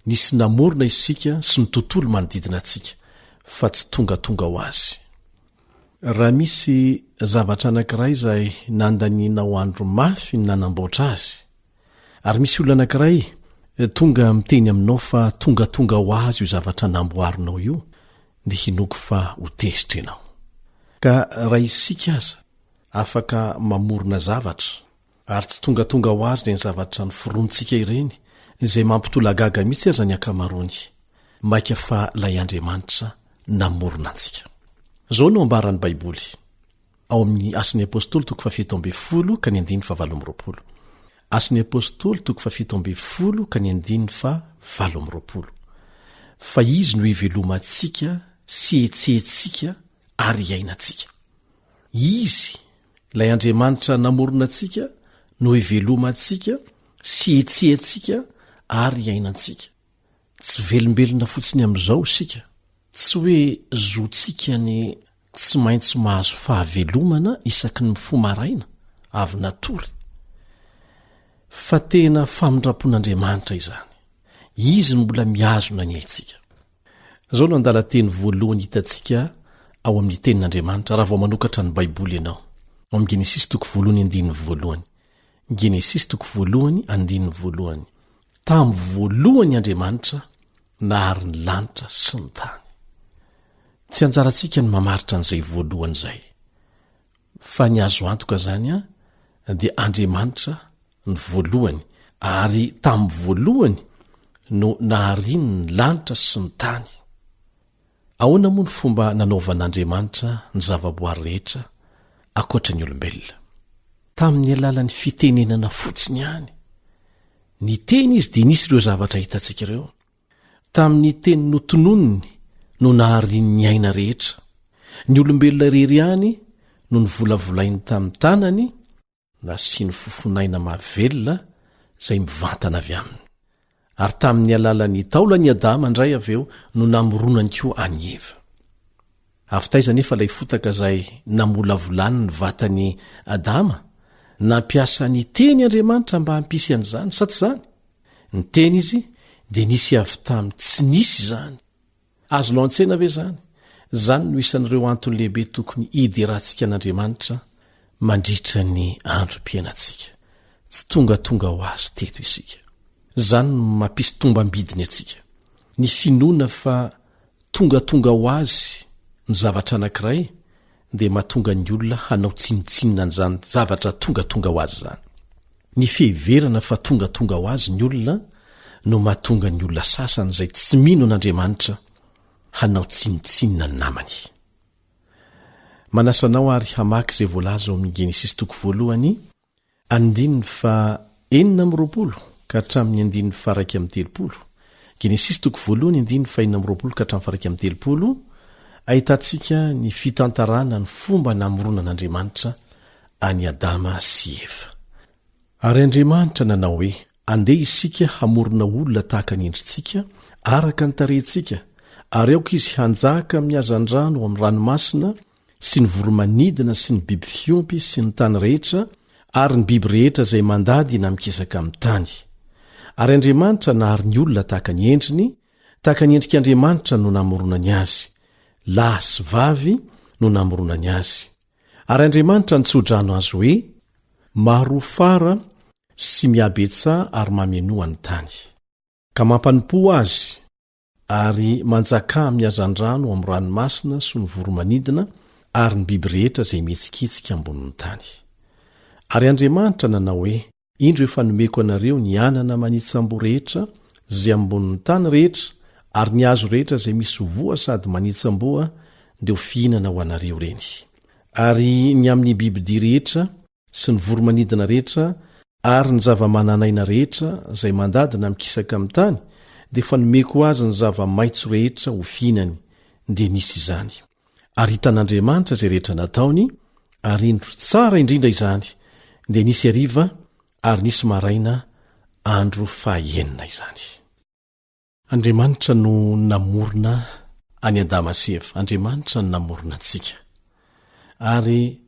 Nisy namorona isika sy ny tontolo manodidina antsika fa tsy tonga ho azy. Raha misy zavatra anankiray izay nandaniana ho andro mafy ny nanamboatra azy, ary misy olona anankiray tonga miteny aminao fa tonga ho azy io zavatra namboarinao io, dia hinoko fa ho tezitra ianao. Ka raha isika aza afaka mamorona zavatra ary tsy tonga ho azy dia ny zavatra ny forontsika ireny izay mampitolagaga mihitsy aza ny akamarony, maika fa ilay Andriamanitra namorona antsika. Zao no ambaran'ny Baiboly ao amin'ny Asin'ny Apôstôly 7:17-20. Asin'ny Apôstôly 7:17-20. Fa izy no ivelomantsika sy hetsehentsika ary iainantsika. Izy, ilay Andriamanitra namorona antsika, no ivelomantsika sy hetsehentsika ary iainantsika. Tsy velombelona fotsiny amin'izao isika, tsy hoe zotsika ny tsy maintsy mahazo fahavelomana isaky ny mifomaraina avy natory, fa tena famindrapon'Andriamanitra izany. Izy no mbola miazona ny aintsika. Zao no andalateny voalohany hitantsika ao amin'ny tenin'Andriamanitra raha vao manokatra ny Baiboly ianao, ao amin'ny Genesis 1:1. Genesis 1:1. Tamin'ny voalohany Andriamanitra nahary ny lanitra sy ny tany. Tsy anjarantsika ny mamaritra an'izay voalohany izay, fa ny azo antoka izany dia Andriamanitra ny voalohany, ary tamin'ny voalohany no nahariny ny lanitra sy ny tany. Ahoana moa ny fomba nanaovan'Andriamanitra ny zavaboary rehetra ankoatra ny olombelona? Tamin'ny alalan'ny fitenenana fotsiny ihany. Ny teny izy dia nisy ireo zavatra hitantsika ireo. Tamin'ny teny notononiny no nahariny ny aina rehetra. Ny olombelona rery ihany no nivolavolainy tamin'ny tanany na sy ny fofonaina mahavelona izay mivantana avy aminy. Ary tamin'ny alalan'ny taolany Adama indray avy eo no namoronany koa any Eva. Avitaiza nefa ilay fotaka izay namolavolany ny vatany Adama, nampiasa ny teny Andriamanitra mba hampisy an'izany, sa tsy izany? Ny teny izy dia nisy avy tamin'ny tsy nisy izany. Azo loan-tsena ve izany? Izany no isan'ireo antony lehibe tokony hiderantsika an'Andriamanitra mandritra ny androm-piainantsika. Tsy tonga ho azy teto isika. Izany no mampisy tombam-bidiny atsika. Ny finoana fa tonga ho azy ny zavatra anankiray dia mahatonga ny olona hanao tsinitsinina n'izany zavatra tonga ho azy izany. Ny fiheverana fa tonga ho azy ny olona no mahatonga ny olona sasany izay tsy mino an'Andriamanitra hanao tsinitsinina ny namany. Manasanao ary hamaky izay voalaza ao amin'ny Genesis 1:9-20 ka hatramin'ny 9:1-30. Genesis 1:5-7 ahitantsika ny fitantarana ny fomba namorona an'Andriamanitra any Adama sy Eva. Ary Andriamanitra nanao hoe, andeha isika hamorona olona tahaka ny endritsika araka ny tarehintsika, ary aoka izy hanjaka amin'ny hazan-drano ao amin'ny ranomasina sy ny voromanidina sy ny biby fiompy sy ny tany rehetra ary ny biby rehetra izay mandady na mikesaka amin'ny tany. Ary Andriamanitra nahary ny olona tahaka ny endriny, tahaka ny endrik'Andriamanitra no namoronany azy, lahy sy vavy no namoronany azy. Ary Andriamanitra nitsodrano azy hoe, maharofara sy miabetsah ary mamenoa ny tany, ka mampanimpo azy ary manjaka amin'ny hazan-drano amin'ny ranomasina sy ny voromanidina ary ny biby rehetra izay mihetsiketsika ambonin'ny tany. Ary Andriamanitra nanao hoe, indro efa nomeko anareo ny anana manitsambo rehetra izay ambonin'ny tany rehetra ary ny hazo rehetra izay misy voa sady manitsamboa dia ho fihinana ho anareo reny. Ary ny amin'ny bibidia rehetra sy ny voromanidina rehetra ary ny zava-mananaina rehetra izay mandady na mikisaka amin'ny tany dia efa nomeko azy ny zava-maitso rehetra ho fihinany, dia nisy izany. Ary hitan'Andriamanitra izay rehetra nataony, ary indro tsara indrindra izany, dia nisy hariva ary nisy maraina andro fahaenina izany. Andriamanitra no namorona any Adama sy Eva. Andriamanitra no namorona antsika. Ary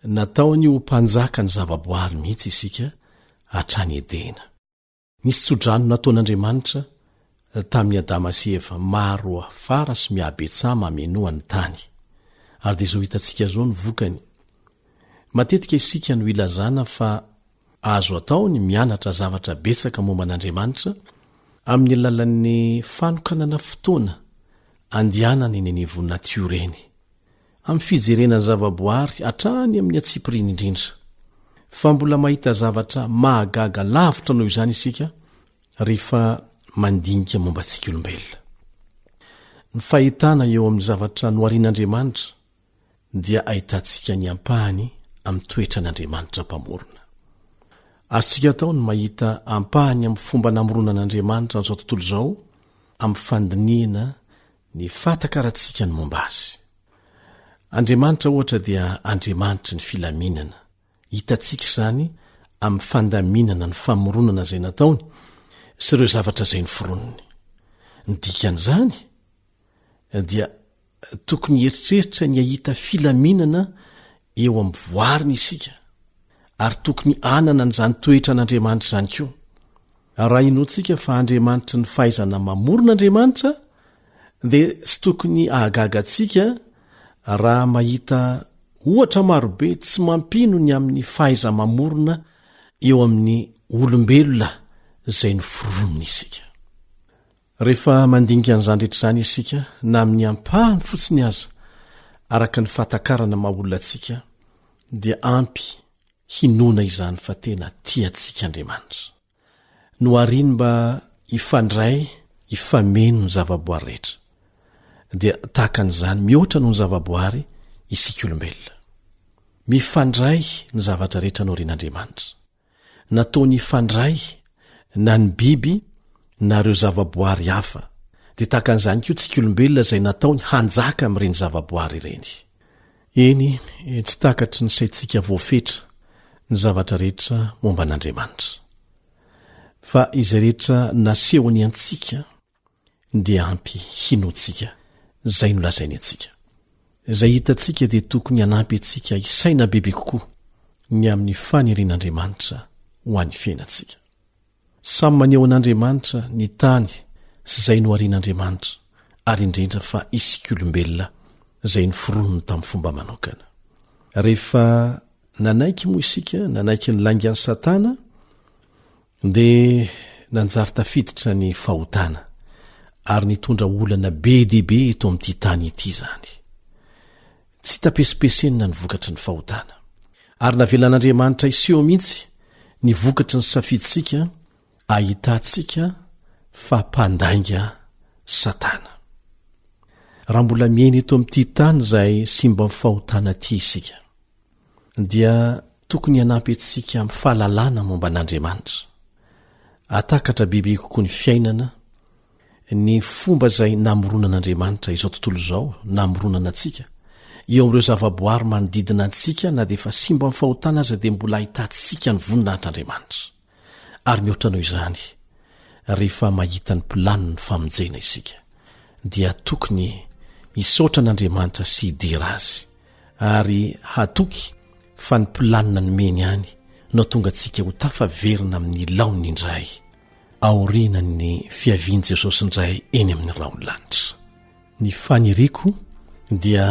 nataony ho mpanjaka ny zavaboary mihitsy isika hatrany Edena. Nisy tsodrano nataon'Andriamanitra tamin'ny Adama sy Eva, maro afara sy miabetsah mamenoa ny tany. Ary dia izao hitantsika zao ny vokany. Matetika isika no ilazana fa azo atao ny mianatra zavatra betsaka momba an'Andriamanitra amin'ny alalan'ny fanokanana fotoana andianana eny anivon'ny natiora eny, amin'ny fijerena zavaboary hatrany amin'ny atsipiriny indrindra. Fa mbola mahita zavatra mahagaga lavitra noho izany isika rehefa mandinika momba antsika olombelona. Ny fahitana eo amin'ny zavatra noharian'Andriamanitra dia ahitantsika ny ampahany amin'ny toetra n'Andriamanitra mpamorona. Azontsika atao ny mahita ampahany amin'ny fomba namorona an'Andriamanitra n'izao tontolo izao amin'ny fandiniana ny fahatakarantsika ny momba azy. Andriamanitra ohatra dia Andriamanitra ny filaminana. Hitantsika izany amin'ny fandaminana ny famoronana izay nataony sy ireo zavatra izay noforonony. Ny dikan'izany dia tokony eritreritra ny ahita filaminana eo amin'ny voariny isika, ary tokony anana n'izany toetra n'Andriamanitra izany koa. Raha inoantsika fa Andriamanitra ny fahaizana mamorona Andriamanitra, dia tsy tokony ahagagantsika raha mahita ohatra marobe tsy mampino ny amin'ny fahaiza mamorona eo amin'ny olombelona izay noforonony isika. Rehefa mandinika an'izany rehetra izany isika na amin'ny ampahany fotsiny aza araka ny fahatakarana maha-olona antsika, dia ampy hinona izany fa tena tiantsika Andriamanitra. No ariany mba ifandray, ifameno ny zavaboary rehetra, dia tahaka an'izany mihoatra noho ny zavaboary isika olombelona. Mifandray ny zavatra rehetra no arian'Andriamanitra. Nataony ifandray na ny biby na ireo zavaboary hafa, dia tahaka an'izany koa tsika olombelona izay nataony hanjaka amin'ireny zavaboary ireny. Eny, tsy takatry ny saintsika voafetra ny zavatra rehetra momba an'Andriamanitra. Fa izay rehetra nasehony antsika dia ampy hinoantsika, izay no lazainy antsika. Izay hitantsika dia tokony hanampy antsika isaina bebe kokoa ny amin'ny fanirian'Andriamanitra ho an'ny fiainantsika. Samy maneho an'Andriamanitra ny tany sy izay no arian'Andriamanitra, ary indrindra fa isika olombelona izay noforonony tamin'ny fomba manokana. Rehefa nanaiky moa isika, nanaiky ny laingan'ny Satana, dia nanjary tafiditra ny fahotana ary nitondra olana be dibe eto amin'ity tany ity izany. Tsy tapesipesena ny vokatry ny fahotana, ary navelan'Andriamanitra iseho mihitsy ny vokatry ny safiditsika ahitantsika fa mpandainga Satana. Raha mbola miaina eto amin'ity tany izay simba amin'ny fahotana ity isika, dia tokony hanampy antsika amin'ny fahalalana momba an'Andriamanitra, atakatra bebe kokoa ny fiainana ny fomba izay namoronan'andriamanitra izao tontolo izao namoronana antsika eo amin'ireo zavaboary manodidina antsika na dia efa simba amin'ny fahotana aza dia mbola ahitantsika ny voninahitr'andriamanitra ary mihoatra anao izany rehefa mahita ny pilany ny famonjena isika dia tokony hisaotra n'andriamanitra sy hidira azy ary hatoky fa ny pilanina nomeny ihany no tonga antsika ho tafaverina amin'ny laony indray aoriana ny fiavian' Jesosy indray eny amin'ny raony lanitra ny faniriako dia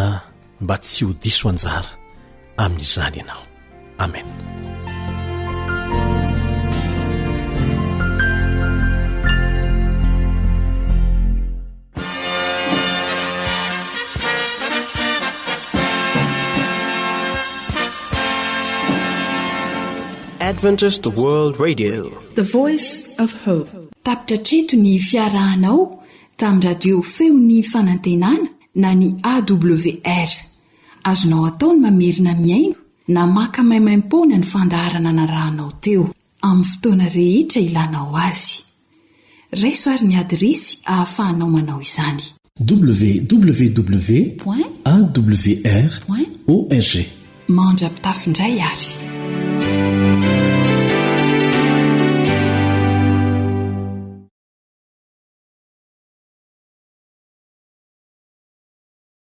mba tsy ho diso anjara amin'izany ianao amen. Adventist World Radio, the voice of hope. Tapitra treto ny fiarahanao tamin'ny radio feony fanantenana na ny AWR. Azonao atao ny mamerina miaino na maka maimaimpoana ny fandaharana anarahanao teo amin'ny fotoana rehetra ilanao azy. Raisoary ny adresy ahafahanao manao izany. www.awr.org. Mandrapitafindray ary.